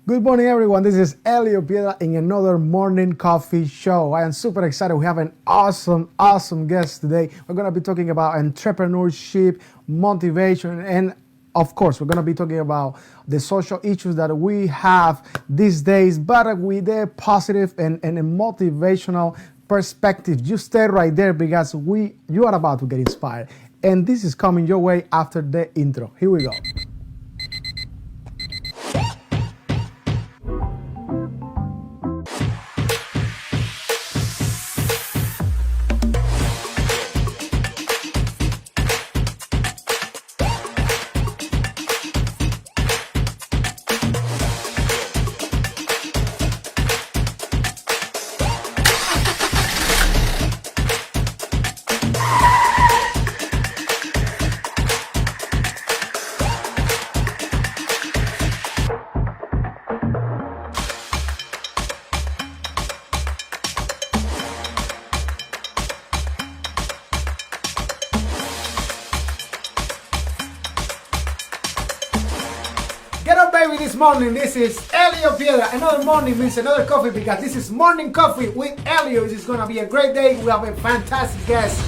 Good morning, everyone. This is Elio Piedra in another morning coffee show. I am super excited. We have an awesome guest today. We're going to be talking about entrepreneurship, motivation, and of course, we're going to be talking about the social issues that we have these days, but with a positive and a motivational perspective. You stay right there because you are about to get inspired. And this is coming your way after the intro. Here we go. Get up, baby, this morning. This is Elio Piedra. Another morning means another coffee because this is morning coffee with Elio. This is going to be a great day. We have a fantastic guest.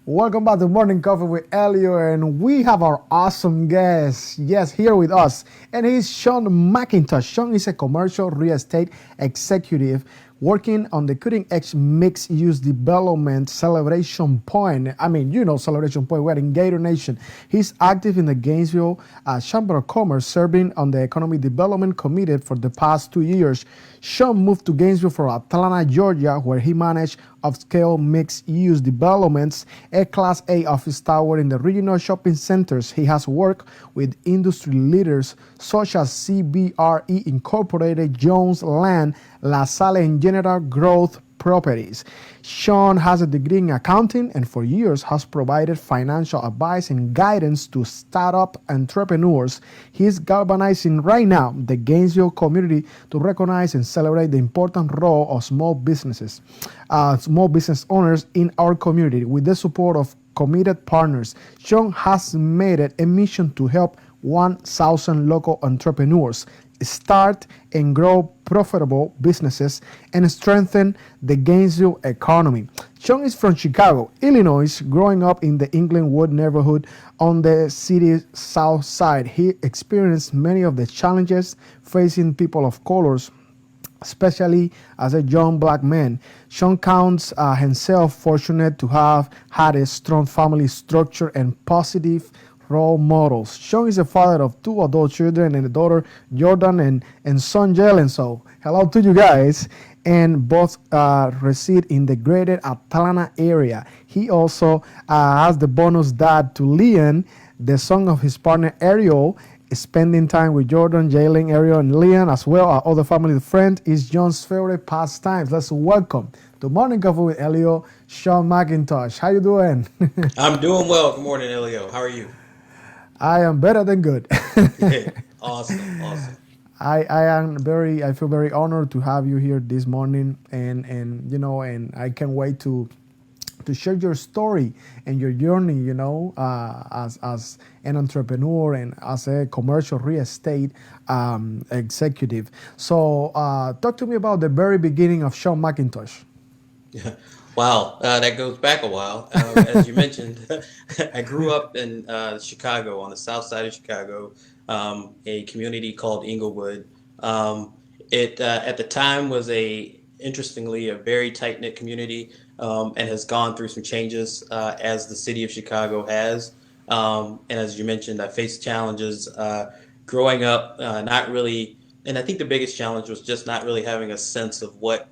Welcome back to Morning Coffee with Elio, and we have our awesome guest, yes, here with us, and he's Sean McIntosh. Sean is a commercial real estate executive working on the cutting-edge mixed-use development Celebration Pointe. I mean, you know Celebration Pointe, we're in Gator Nation. He's active in the Gainesville Chamber of Commerce, serving on the Economic Development Committee for the past 2 years. Sean moved to Gainesville from Atlanta, Georgia, where he managed upscale mixed-use developments, a Class A office tower in the regional shopping centers. He has worked with industry leaders such as CBRE Incorporated, Jones Land, LaSalle, and General Growth Properties. Sean has a degree in accounting and for years has provided financial advice and guidance to startup entrepreneurs. He is galvanizing right now the Gainesville community to recognize and celebrate the important role of small business owners in our community. With the support of committed partners, Sean has made it a mission to help 1,000 local entrepreneurs start and grow profitable businesses and strengthen the Gainesville economy. Sean is from Chicago, Illinois, growing up in the Englewood neighborhood on the city's south side. He experienced many of the challenges facing people of colors, especially as a young black man. Sean counts himself fortunate to have had a strong family structure and positive role models. Sean is a father of 2 adult children and a daughter, Jordan, and son, Jalen. So, hello to you guys. And both reside in the greater Atlanta area. He also has the bonus dad to Leon, the son of his partner, Ariel. Spending time with Jordan, Jalen, Ariel, and Leon, as well as other family friends, is John's favorite pastimes. Let's welcome to Morning Coffee with Elio, Sean McIntosh. How you doing? I'm doing well. Good morning, Elio. How are you? I am better than good. Yeah, awesome. I feel very honored to have you here this morning, and I can't wait to share your story and your journey, as an entrepreneur and as a commercial real estate executive. So talk to me about the very beginning of Sean McIntosh. Yeah. Wow, that goes back a while. As you mentioned, I grew up in Chicago, on the south side of Chicago, a community called Englewood. It at the time was interestingly, a very tight-knit community, and has gone through some changes as the city of Chicago has. And as you mentioned, I faced challenges growing up, not really, and I think the biggest challenge was just not really having a sense of what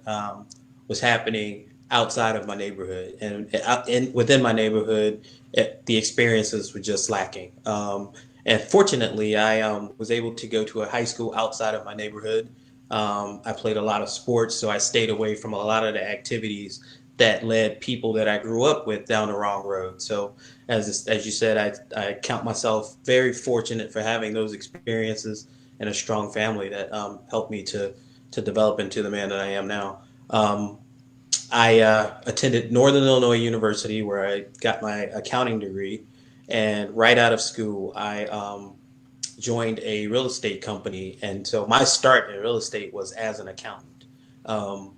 was happening outside of my neighborhood, and within my neighborhood, the experiences were just lacking. And fortunately, I was able to go to a high school outside of my neighborhood. I played a lot of sports, so I stayed away from a lot of the activities that led people that I grew up with down the wrong road. So as you said, I count myself very fortunate for having those experiences and a strong family that helped me to develop into the man that I am now. I attended Northern Illinois University where I got my accounting degree, and right out of school, I joined a real estate company. And so my start in real estate was as an accountant. Um,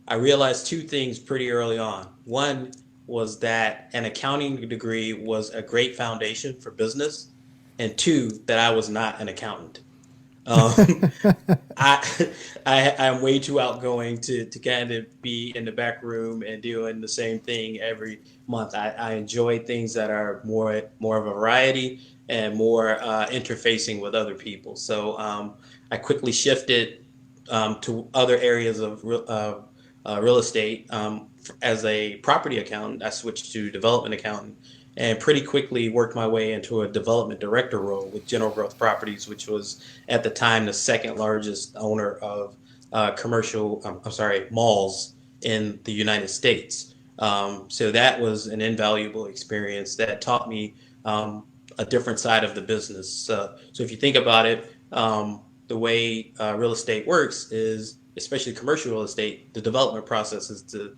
I realized two things pretty early on. One was that an accounting degree was a great foundation for business, and two, that I was not an accountant. Um, I, I'm way too outgoing to kind of be in the back room and doing the same thing every month. I enjoy things that are more of a variety and more interfacing with other people. So I quickly shifted to other areas of real estate. As a property accountant, I switched to development accountant and pretty quickly worked my way into a development director role with General Growth Properties, which was at the time the second largest owner of malls in the United States. So that was an invaluable experience that taught me a different side of the business. So if you think about it, the way real estate works is, especially commercial real estate, the development process is the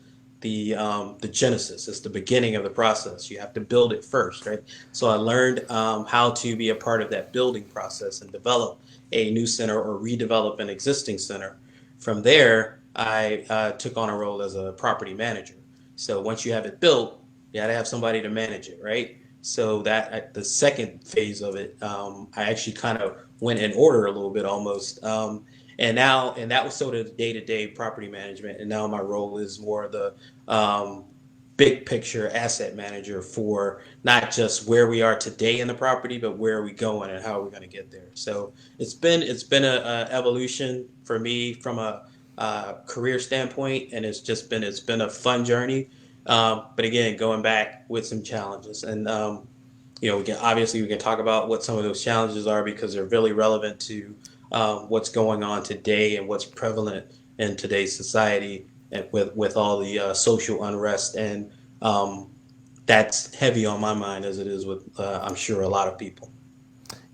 genesis. It's the beginning of the process. You have to build it first, right? So I learned how to be a part of that building process and develop a new center or redevelop an existing center. From there, I took on a role as a property manager. So once you have it built, you got to have somebody to manage it, right? So that the second phase of it, I actually kind of went in order a little bit almost. And that was sort of day-to-day property management. And now my role is more the big picture asset manager for not just where we are today in the property, but where are we going and how are we going to get there. So it's been a evolution for me from a career standpoint, and it's been a fun journey. But again, going back with some challenges, and we can talk about what some of those challenges are because they're really relevant to what's going on today and what's prevalent in today's society, and with all the social unrest, and that's heavy on my mind as it is with I'm sure a lot of people.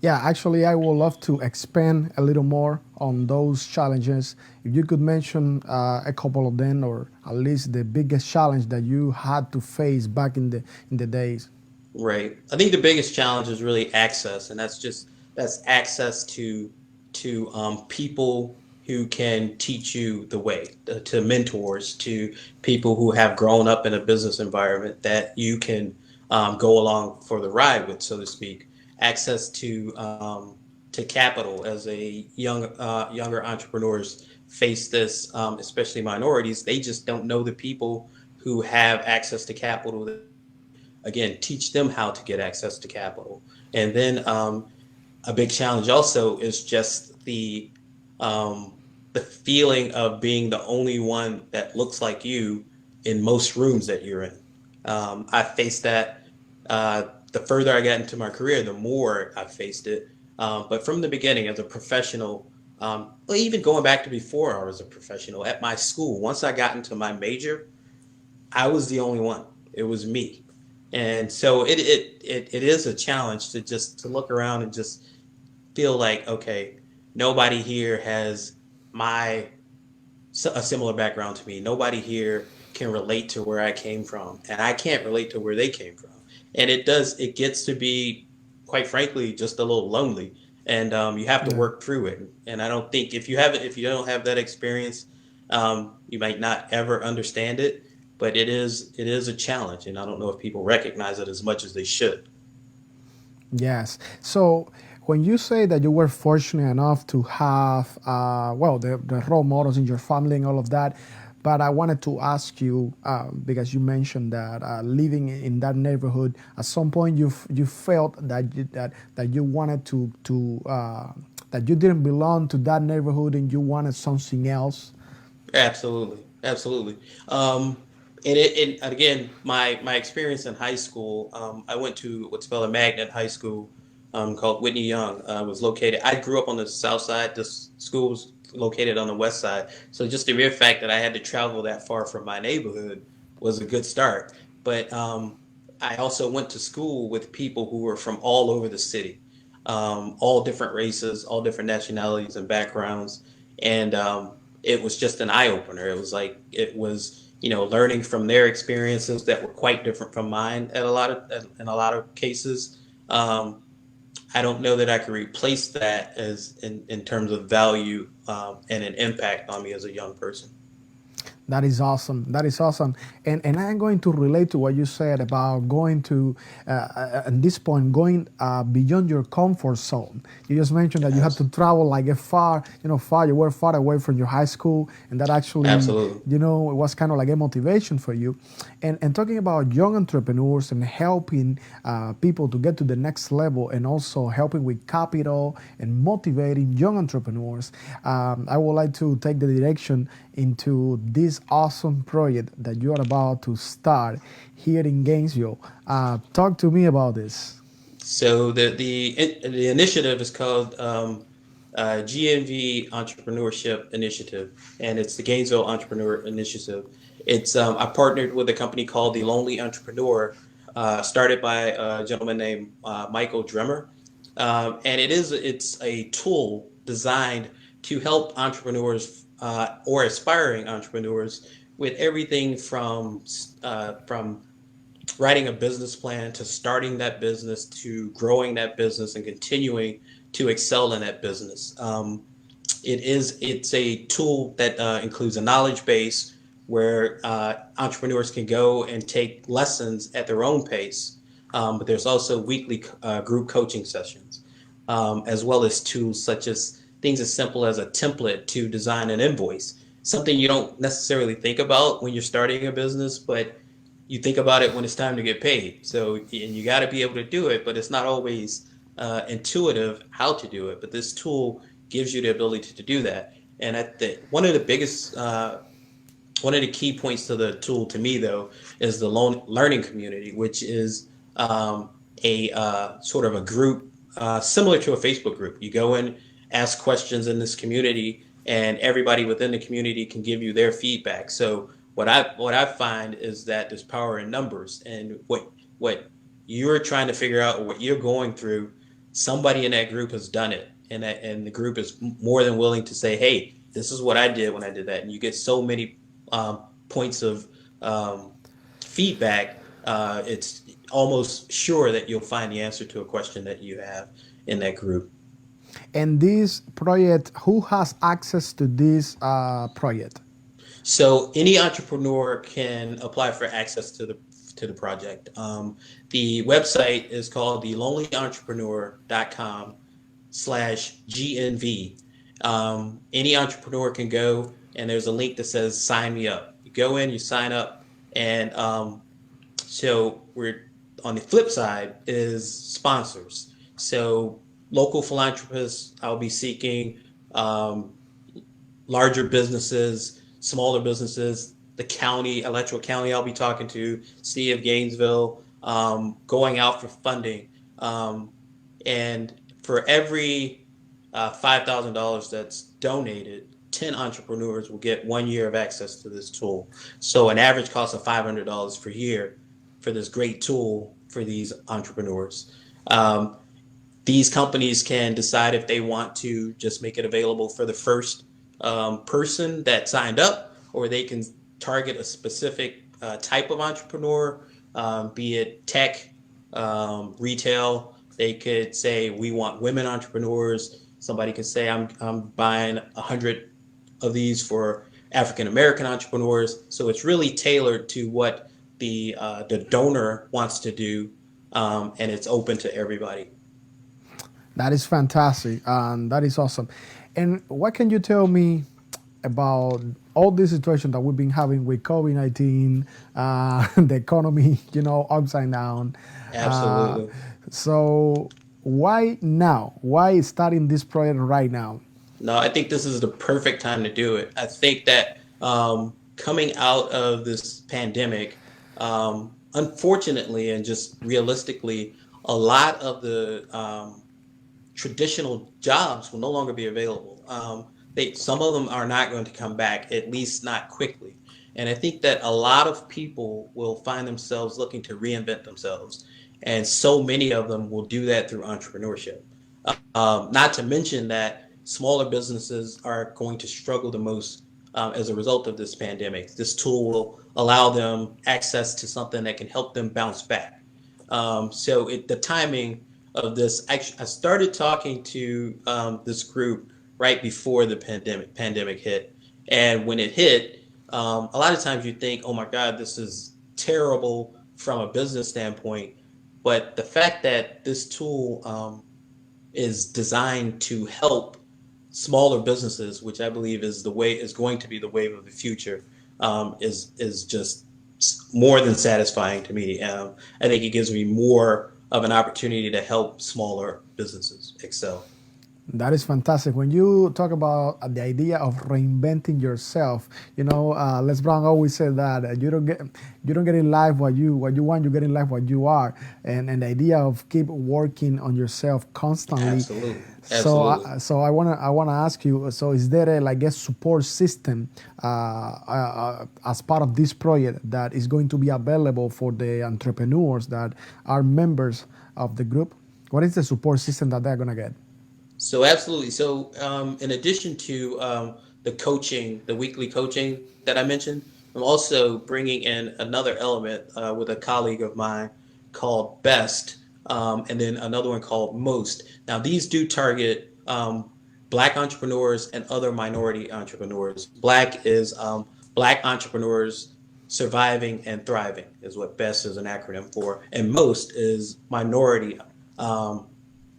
Yeah, actually, I would love to expand a little more on those challenges. If you could mention a couple of them, or at least the biggest challenge that you had to face back in the days. Right. I think the biggest challenge is really access, and that's access to people who can teach you the way, to mentors, to people who have grown up in a business environment that you can go along for the ride with, so to speak. Access to capital, as a younger entrepreneurs face this, especially minorities. They just don't know the people who have access to capital. Again, teach them how to get access to capital. And then a big challenge also is just the feeling of being the only one that looks like you in most rooms that you're in. I faced that. The further I got into my career, the more I faced it. But from the beginning, as a professional, well, even going back to before I was a professional at my school, once I got into my major, I was the only one. It was me. And so it is a challenge to look around and just feel like, okay, nobody here has a similar background to me. Nobody here can relate to where I came from, and I can't relate to where they came from. And it gets to be, quite frankly, just a little lonely. And you have to Yeah. work through it. And I don't think if you don't have that experience, you might not ever understand it. But it is a challenge, and I don't know if people recognize it as much as they should. Yes. So when you say that you were fortunate enough to have, well, the role models in your family and all of that, but I wanted to ask you because you mentioned that living in that neighborhood, at some point you felt that you wanted that you didn't belong to that neighborhood and you wanted something else. Absolutely, absolutely. And again, my experience in high school, I went to what's called a magnet high school, called Whitney Young. Was located. I grew up on the south side. This school was located on the west side. So just the mere fact that I had to travel that far from my neighborhood was a good start. But I also went to school with people who were from all over the city, all different races, all different nationalities and backgrounds, and it was just an eye opener. It was learning from their experiences that were quite different from mine in a lot of cases. Um, I don't know that I could replace that as in terms of value and an impact on me as a young person. That is awesome. That is awesome. And I'm going to relate to what you said about going to, at this point, going beyond your comfort zone. You just mentioned that you had Abs- to travel like a far, far, you were far away from your high school. And that actually, Absolutely. it was kind of like a motivation for you. And talking about young entrepreneurs and helping people to get to the next level and also helping with capital and motivating young entrepreneurs, I would like to take the direction into this awesome project that you are about to start here in Gainesville. Talk to me about this. So the initiative is called GNV Entrepreneurship Initiative, and it's the Gainesville Entrepreneur Initiative. It's I partnered with a company called the Lonely Entrepreneur, started by a gentleman named Michael Dremmer, and it's a tool designed to help entrepreneurs or aspiring entrepreneurs with everything from writing a business plan to starting that business to growing that business and continuing to excel in that business. It's a tool that includes a knowledge base where entrepreneurs can go and take lessons at their own pace. But there's also weekly group coaching sessions, as well as tools such as things as simple as a template to design an invoice. Something you don't necessarily think about when you're starting a business, but you think about it when it's time to get paid. So, and you got to be able to do it, but it's not always intuitive how to do it. But this tool gives you the ability to do that. And one of the key points to the tool to me, though, is the learning community, which is a sort of a group similar to a Facebook group. You go in, ask questions in this community, and everybody within the community can give you their feedback. So what I find is that there's power in numbers, and what you're trying to figure out or what you're going through, somebody in that group has done it, and the group is more than willing to say, "Hey, this is what I did when I did that," and you get so many points of um, feedback. It's almost sure that you'll find the answer to a question that you have in that group. And this project, who has access to this project? So any entrepreneur can apply for access to the project. The website is called thelonelyentrepreneur.com/GNV. Any entrepreneur can go, and there's a link that says sign me up. You go in, you sign up, and so we're on the flip side is sponsors. So local philanthropists, I'll be seeking um, larger businesses, smaller businesses, the county, Electoral County, I'll be talking to, City of Gainesville, going out for funding. And for every $5,000 that's donated, 10 entrepreneurs will get 1 year of access to this tool. So an average cost of $500 per year for this great tool for these entrepreneurs. Um, these companies can decide if they want to just make it available for the first person that signed up, or they can target a specific type of entrepreneur, be it tech, retail. They could say, we want women entrepreneurs. Somebody could say, I'm buying 100 of these for African American entrepreneurs. So it's really tailored to what the donor wants to do, and it's open to everybody. That is fantastic. That is awesome. And what can you tell me about all this situation that we've been having with COVID-19, the economy, upside down? Uh, Absolutely. so why now? Why starting this project right now? No, I think this is the perfect time to do it. I think that coming out of this pandemic, unfortunately and just realistically, a lot of the traditional jobs will no longer be available. Some of them are not going to come back, at least not quickly. And I think that a lot of people will find themselves looking to reinvent themselves. And so many of them will do that through entrepreneurship. Not to mention that smaller businesses are going to struggle the most as a result of this pandemic. This tool will allow them access to something that can help them bounce back. The timing of this, actually, I started talking to this group right before the pandemic hit, and when it hit, a lot of times you think, "Oh my God, this is terrible from a business standpoint," but the fact that this tool is designed to help smaller businesses, which I believe is going to be the wave of the future, is just more than satisfying to me. I think it gives me more of an opportunity to help smaller businesses excel. That is fantastic. When you talk about the idea of reinventing yourself, Les Brown always said that you don't get in life what you want. You get in life what you are, and the idea of keep working on yourself constantly. Absolutely, So, absolutely. I wanna ask you. So, is there a support system as part of this project that is going to be available for the entrepreneurs that are members of the group? What is the support system that they're gonna get? So absolutely. So in addition to the coaching, the weekly coaching that I mentioned, I'm also bringing in another element with a colleague of mine called Best, and then another one called Most. Now these do target Black entrepreneurs and other minority entrepreneurs. Black is Black entrepreneurs surviving and thriving is what Best is an acronym for, and Most is um,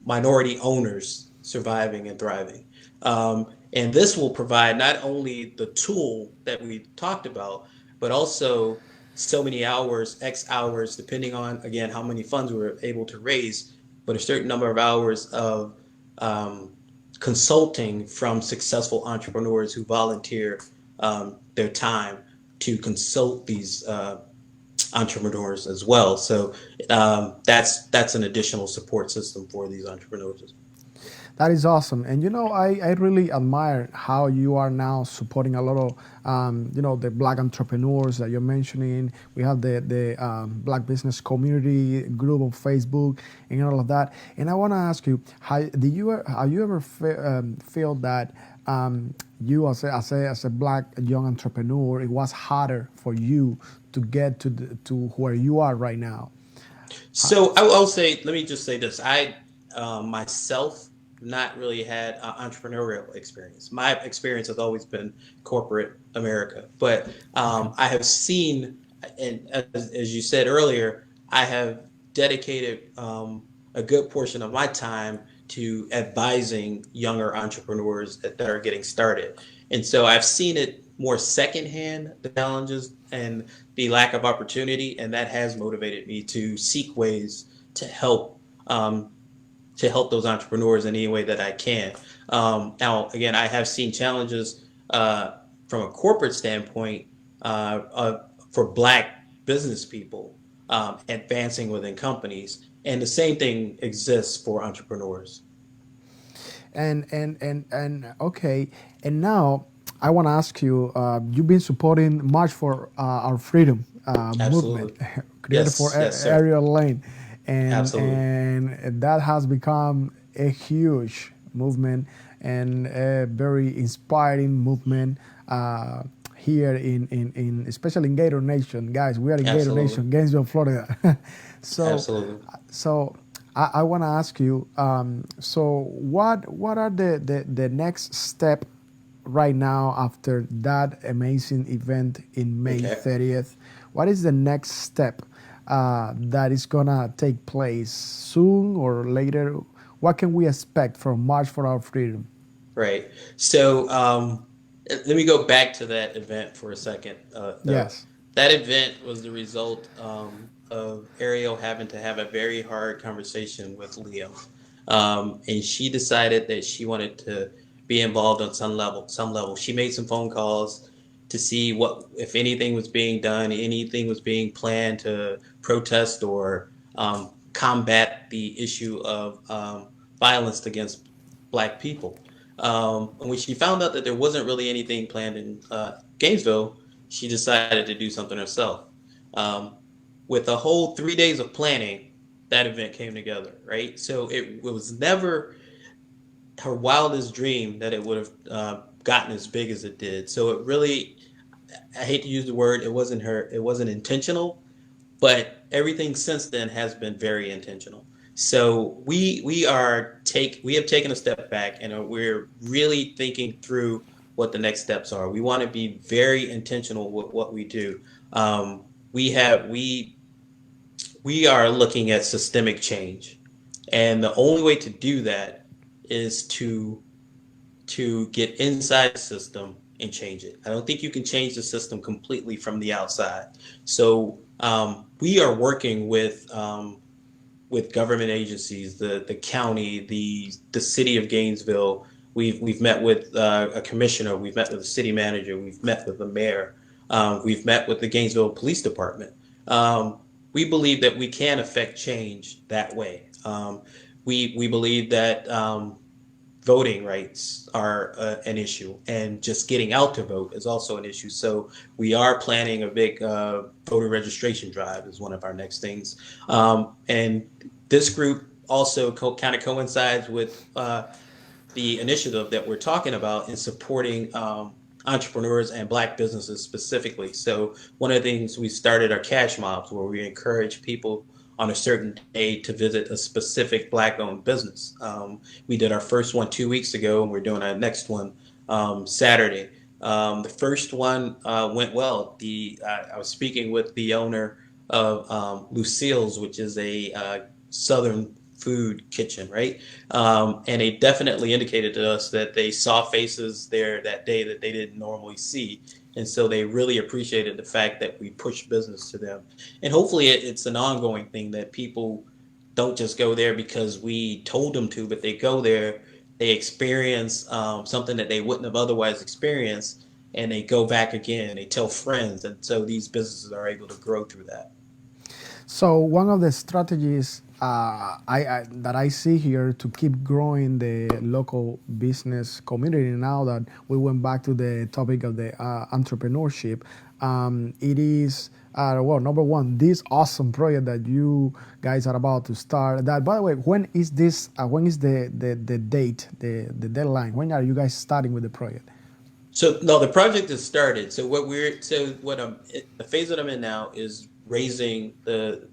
minority owners surviving and thriving. And this will provide not only the tool that we talked about, but also so many hours, X hours, depending on, again, how many funds we're able to raise, but a certain number of hours of um, consulting from successful entrepreneurs who volunteer their time to consult these entrepreneurs as well. So that's an additional support system for these entrepreneurs. That is awesome. And I really admire how you are now supporting a lot of, the black entrepreneurs that you're mentioning. We have the black business community group on Facebook and all of that. And I want to ask you, have you ever feel that you as a black young entrepreneur, it was harder for you to get to where you are right now? So I'll say, let me just say this. I myself not really had entrepreneurial experience. My experience has always been corporate America, but Okay. I have seen, and as you said earlier, I have dedicated a good portion of my time to advising younger entrepreneurs that are getting started. And so I've seen it more secondhand, the challenges and the lack of opportunity, and that has motivated me to seek ways to help um, those entrepreneurs in any way that I can. Now, again, I have seen challenges from a corporate standpoint for Black business people advancing within companies, and the same thing exists for entrepreneurs. And okay, and now I want to ask you. You've been supporting March for Our Freedom movement, Absolutely. created for Yes, yes, sir. Ariel Lane, and Absolutely. and that has become a huge movement and a very inspiring movement. Here in especially in Gator Nation, guys, we are in Gator Absolutely. Nation, Gainesville, Florida. so Absolutely. so I want to ask you. So what are the next step right now after that amazing event in May Okay. 30th? What is the next step that is gonna take place soon or later? What can we expect from March for Our Freedom? Right. So let me go back to that event for a second, though. Yes. That event was the result of Ariel having to have a very hard conversation with Leo. And she decided that she wanted to be involved on some level. Some level. She made some phone calls to see what, if anything was being done, anything was being planned to protest or combat the issue of violence against Black people. And when she found out that there wasn't really anything planned in Gainesville, she decided to do something herself. Um, with a whole 3 days of planning, that event came together, right? So it was never her wildest dream that it would have gotten as big as it did. So it really, I hate to use the word, it wasn't intentional, but everything since then has been very intentional. So we have taken a step back and we're really thinking through what the next steps are. We want to be very intentional with what we do. Um, we have we are looking at systemic change, and the only way to do that is to get inside the system and change it. I don't think you can change the system completely from the outside. So we are working with government agencies, the county, the city of Gainesville. We've met with a commissioner. We've met with the city manager. We've met with the mayor. We've met with the Gainesville Police Department. We believe that we can affect change that way. We believe that voting rights are an issue, and just getting out to vote is also an issue. So we are planning a big voter registration drive is one of our next things. And this group also kind of coincides with the initiative that we're talking about in supporting entrepreneurs and Black businesses specifically. So one of the things we started are cash mobs, where we encourage people on a certain day to visit a specific Black-owned business. We did our first one 2 weeks ago, and we're doing our next one Saturday. The first one went well. I was speaking with the owner of Lucille's, which is a Southern food kitchen, right? And they definitely indicated to us that they saw faces there that day that they didn't normally see. And so they really appreciated the fact that we push business to them. And hopefully it's an ongoing thing, that people don't just go there because we told them to, but they go there, they experience something that they wouldn't have otherwise experienced, and they go back again, they tell friends. And so these businesses are able to grow through that. So one of the strategies that I see here to keep growing the local business community, now that we went back to the topic of the entrepreneurship, it is well, number one, this awesome project that you guys are about to start. That, by the way, when is this? When is the date, the deadline? When are you guys starting with the project? So no, the project has started. What I'm the phase that I'm in now is raising the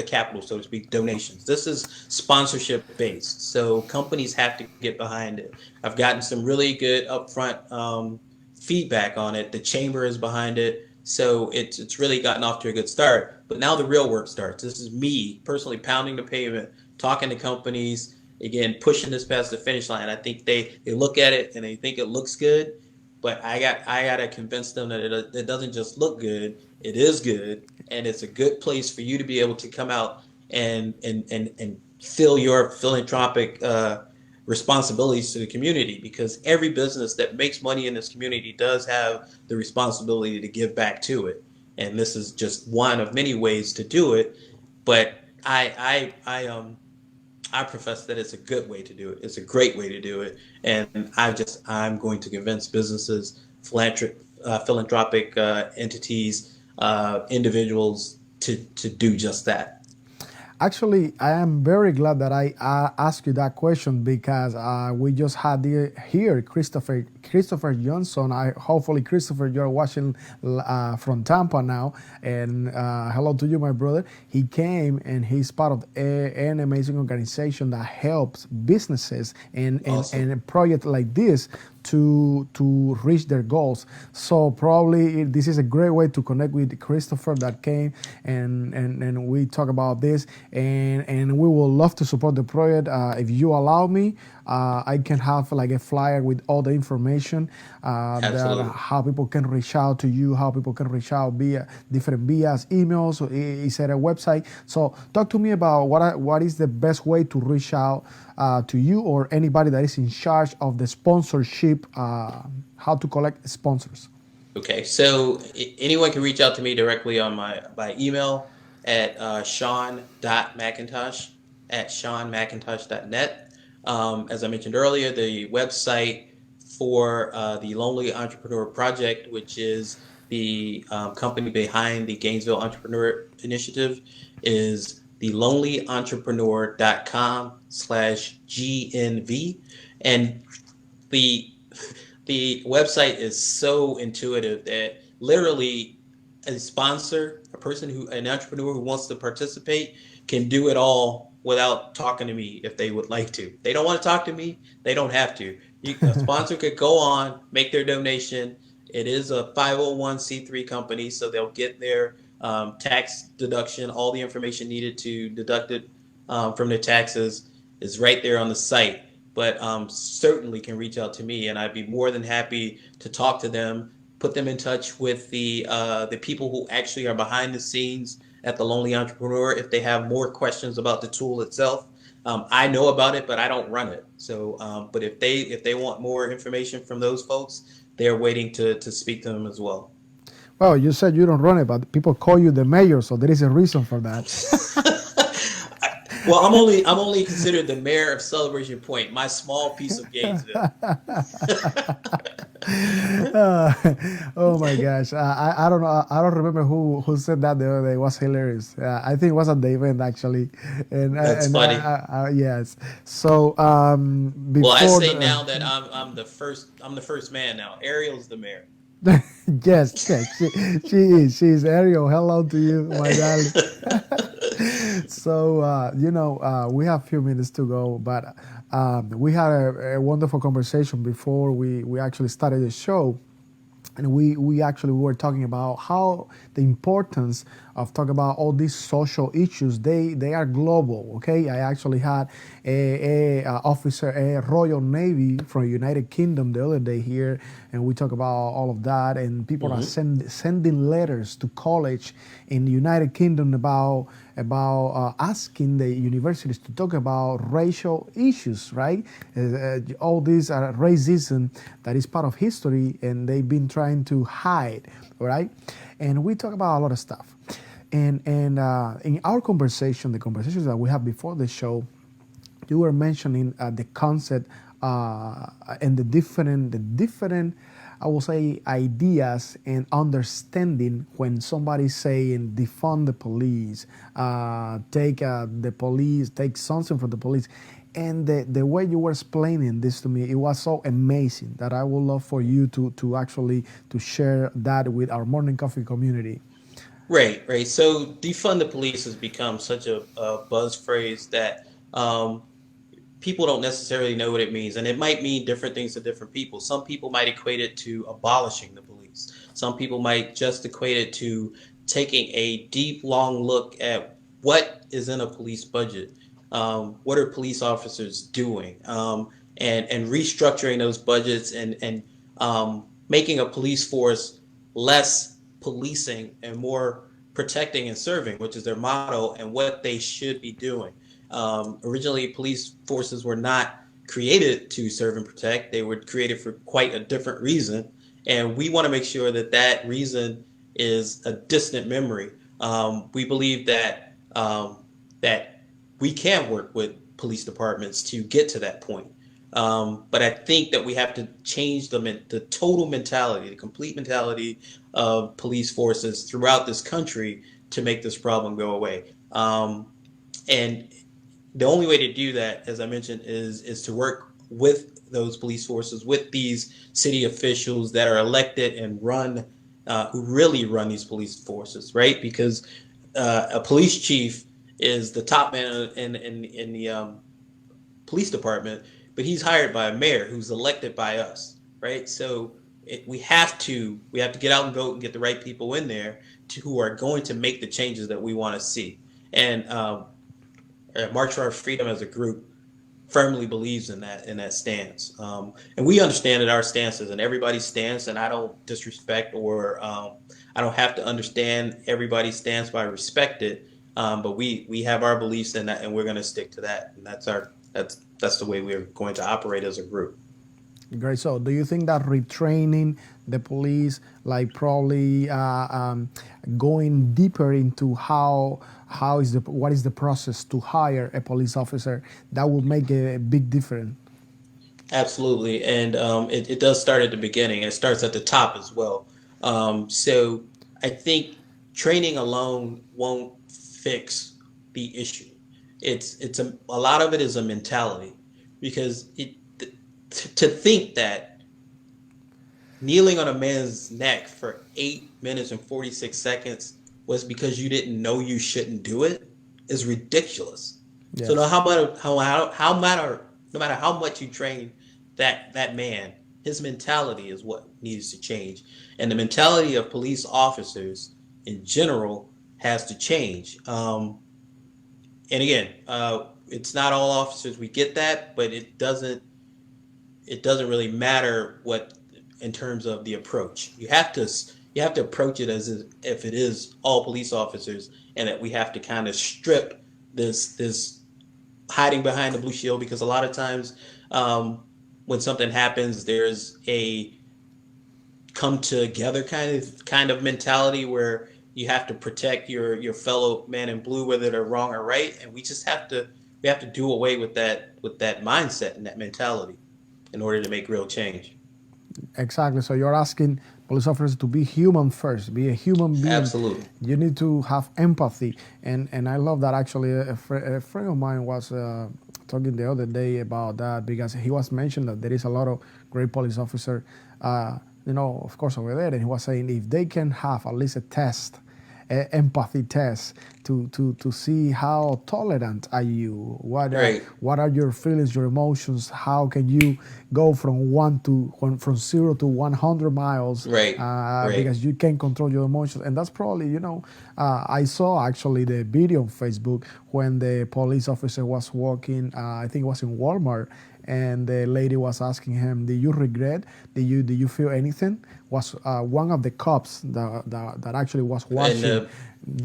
capital, so to speak, donations. This is sponsorship based, so companies have to get behind it. I've gotten some really good upfront feedback on it. The chamber is behind it, so it's really gotten off to a good start. But now the real work starts. This is me personally pounding the pavement, talking to companies, again pushing this past the finish line. I think they look at it and they think it looks good, but I gotta convince them that it doesn't just look good. It is good, and it's a good place for you to be able to come out and fill your philanthropic responsibilities to the community. Because every business that makes money in this community does have the responsibility to give back to it, and this is just one of many ways to do it. But I profess that it's a good way to do it. It's a great way to do it, and I'm going to convince businesses, philanthropic entities, individuals to do just that. Actually, I am very glad that I asked you that question, because we just had here Christopher Johnson. Hopefully, Christopher, you're watching from Tampa now, and hello to you, my brother. He came and he's part of an amazing organization that helps businesses and a project like this to reach their goals. So probably this is a great way to connect with Christopher that came and we talk about this, and we will love to support the project. If you allow me, I can have like a flyer with all the information that how people can reach out to you, how people can reach out via different vias, emails, or is there a website? So talk to me about what is the best way to reach out to you or anybody that is in charge of the sponsorship, how to collect sponsors. Okay, so anyone can reach out to me directly on by email at sean.mcintosh@seanmcintosh.net. As I mentioned earlier, the website for the Lonely Entrepreneur Project, which is the company behind the Gainesville Entrepreneur Initiative is thelonelyentrepreneur.com/GNV. And the the website is so intuitive that literally a sponsor, an entrepreneur who wants to participate can do it all without talking to me if they would like to. They don't want to talk to me, they don't have to. A sponsor could go on, make their donation. It is a 501c3 company, so they'll get their tax deduction. All the information needed to deduct it from their taxes is right there on the site. But certainly can reach out to me, and I'd be more than happy to talk to them, put them in touch with the people who actually are behind the scenes at the Lonely Entrepreneur if they have more questions about the tool itself. I know about it, but I don't run it. So, but if they want more information from those folks, they're waiting to speak to them as well. Well, you said you don't run it, but people call you the mayor, so there is a reason for that. Well, I'm only considered the mayor of Celebration Point, my small piece of Gainesville. Uh, oh my gosh, I don't know. I don't remember who said that the other day. It was hilarious. I think it was at the event actually, That's funny. yes. So Well, I before say now that I'm the first man now. Ariel's the mayor. yes, yes, she's Ariel. Hello to you, my darling. So we have a few minutes to go, but we had a wonderful conversation before we actually started the show, and we actually were talking about how the importance of talking about all these social issues. They are global. Okay, I actually had a officer, a Royal Navy from United Kingdom the other day here, and we talk about all of that. And people are Hmm. sending letters to college in the United Kingdom about asking the universities to talk about racial issues, right? All this racism that is part of history, and they've been trying to hide, right? And we talk about a lot of stuff. And in our conversation, the conversations that we have before the show, you were mentioning the concept and the different I will say ideas and understanding when somebody's saying defund the police, take something from the police. And the way you were explaining this to me, it was so amazing that I would love for you to actually to share that with our morning coffee community. Right, right. So defund the police has become such a buzz phrase that people don't necessarily know what it means, and it might mean different things to different people. Some people might equate it to abolishing the police. Some people might just equate it to taking a deep, long look at what is in a police budget. What are police officers doing? And restructuring those budgets and making a police force less policing and more protecting and serving, which is their motto and what they should be doing. Originally, police forces were not created to serve and protect. They were created for quite a different reason. And we want to make sure that that reason is a distant memory. We believe that we can work with police departments to get to that point. But I think that we have to change the total mentality, the complete mentality of police forces throughout this country to make this problem go away. And the only way to do that, as I mentioned, is to work with those police forces, with these city officials that are elected and who really run these police forces, right? Because a police chief is the top man in the police department, but he's hired by a mayor who's elected by us, right? So we have to get out and vote and get the right people in there who are going to make the changes that we want to see. And March for Our Freedom as a group firmly believes in that stance, and we understand that our stance isn't everybody's stance, and I don't disrespect or I don't have to understand everybody's stance, but I respect it. But we have our beliefs in that, and we're going to stick to that, and that's the way we're going to operate as a group. Great. So, do you think that retraining the police, like probably going deeper into what is the process to hire a police officer, that will make a big difference? Absolutely, and it does start at the beginning. It starts at the top as well. So I think training alone won't fix the issue. It's a lot of it is a mentality because to think that kneeling on a man's neck for 8 minutes and 46 seconds was because you didn't know you shouldn't do it is ridiculous. So no Yes. how matter how matter no matter how much you train that man, his mentality is what needs to change, and the mentality of police officers in general has to change. And again, it's not all officers. We get that, but it doesn't really matter what in terms of the approach. You have to approach it as if it is all police officers, and that we have to kind of strip this hiding behind the blue shield because a lot of times when something happens, there's a come together kind of mentality where you have to protect your fellow man in blue, whether they're wrong or right, and we have to do away with that mindset and that mentality in order to make real change. Exactly. So you're asking police officers to be human first, be a human being. Absolutely. You need to have empathy, and I love that. Actually, a friend of mine was talking the other day about that because he was mentioning that there is a lot of great police officer, of course, over there, and he was saying if they can have at least a test, empathy test to see how tolerant are you, Right. what are your feelings, your emotions, how can you go from 0 to 100 miles, Right. Right. because you can control your emotions. And that's probably, I saw actually the video on Facebook when the police officer was walking, I think it was in Walmart, and the lady was asking him, "Do you regret? Do you feel anything?" Was one of the cops that actually was And watching.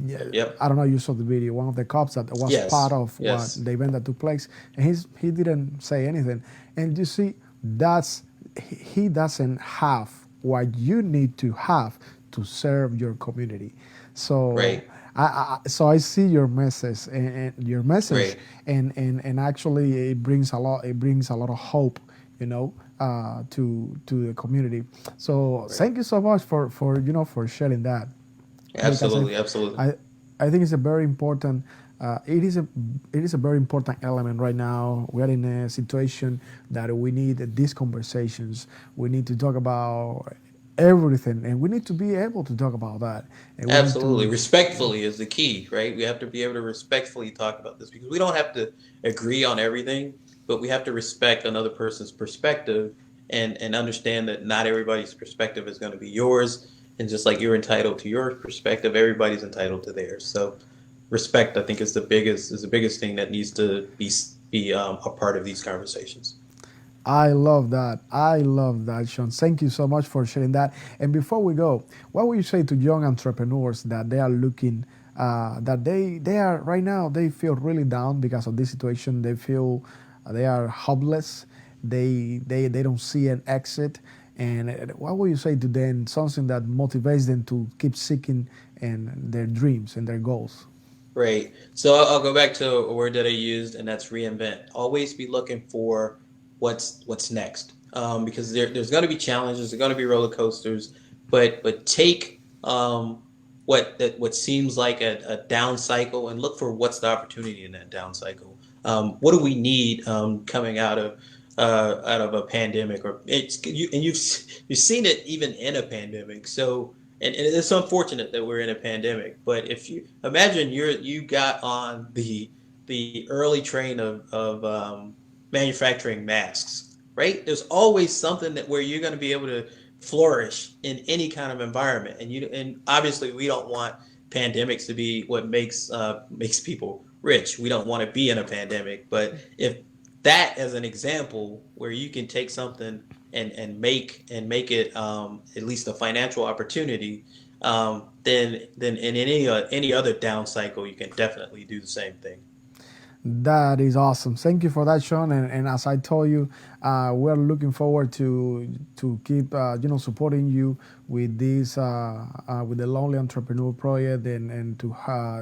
Yeah, yep. I don't know. You saw the video. One of the cops that was part Yes. of what Yes. the event that took place, and he didn't say anything. And you see, that's he doesn't have what you need to have to serve your community. So Right. I see your message and your message, Right. and actually it brings a lot. It brings a lot of hope, to the community. So Right. thank you so much for sharing that, because Absolutely. Absolutely. I, I think it's a very important. It is a very important element right now. We are in a situation that we need these conversations. We need to talk about everything, and we need to be able to talk about that. And we need Absolutely. to. Respectfully is the key, right? We have to be able to respectfully talk about this because we don't have to agree on everything, but we have to respect another person's perspective and understand that not everybody's perspective is going to be yours. And just like you're entitled to your perspective, everybody's entitled to theirs. So respect, I think, is the biggest thing that needs to be a part of these conversations. I love that. I love that, Sean. Thank you so much for sharing that. And before we go, what would you say to young entrepreneurs that they are looking, that they are right now, they feel really down because of this situation. They feel they are hopeless. They don't see an exit. And what would you say to them? Something that motivates them to keep seeking and their dreams and their goals. Right. So I'll go back to a word that I used, and that's reinvent. Always be looking for what's next, because there's going to be challenges, there's going to be roller coasters, but take what seems like a down cycle and look for what's the opportunity in that down cycle. What do we need coming out of a pandemic, or you've seen it even in a pandemic. So and it's unfortunate that we're in a pandemic, but if you imagine you got on the early train of manufacturing masks, right? There's always something that where you're going to be able to flourish in any kind of environment, and obviously we don't want pandemics to be what makes people rich. We don't want to be in a pandemic, but if that as an example where you can take something and make it at least a financial opportunity, then in any other down cycle you can definitely do the same thing. That is awesome. Thank you for that, Sean. And as I told you, We're looking forward to keep supporting you with this with the Lonely Entrepreneur Project, and to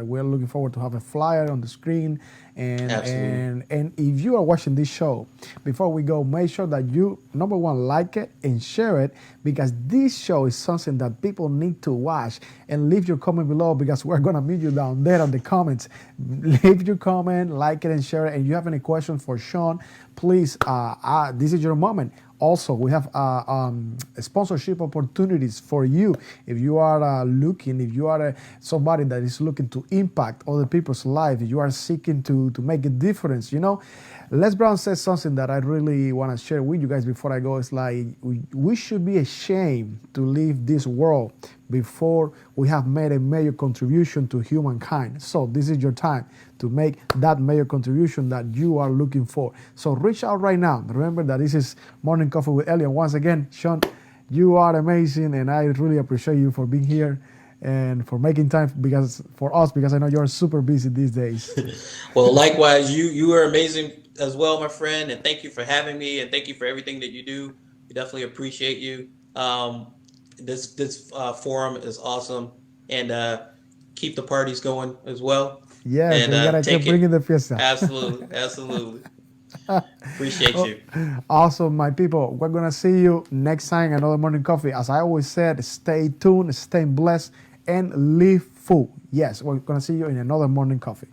we're looking forward to have a flyer on the screen. And if you are watching this show, before we go, make sure that you, number one, like it and share it, because this show is something that people need to watch. And leave your comment below, because we're gonna meet you down there in the comments. Leave your comment, like it, and share it. And if you have any questions for Sean, please, this is your moment. Also, we have sponsorship opportunities for you. If you are if you are somebody that is looking to impact other people's life, if you are seeking to make a difference, Les Brown says something that I really want to share with you guys before I go. It's like, we should be ashamed to leave this world before we have made a major contribution to humankind. So this is your time to make that major contribution that you are looking for. So reach out right now. Remember that this is Morning Coffee with Elliot. Once again, Sean, you are amazing, and I really appreciate you for being here and for making time for us, because I know you're super busy these days. Well, likewise, you are amazing as well, my friend, and thank you for having me, and thank you for everything that you do. We definitely appreciate you. This forum is awesome, and keep the parties going as well. Yes, and we gotta keep bringing the fiesta. Absolutely. Appreciate you. Awesome, my people. We're gonna see you next time, another Morning Coffee. As I always said, stay tuned, stay blessed, and live full. Yes, we're gonna see you in another Morning Coffee.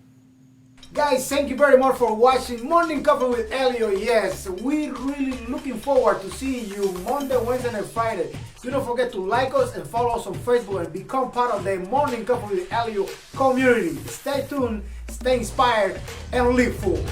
Guys, thank you very much for watching Morning Coffee with Elio. Yes, we're really looking forward to seeing you Monday, Wednesday, and Friday. Do not forget to like us and follow us on Facebook and become part of the Morning Coffee with Elio community. Stay tuned, stay inspired, and live full.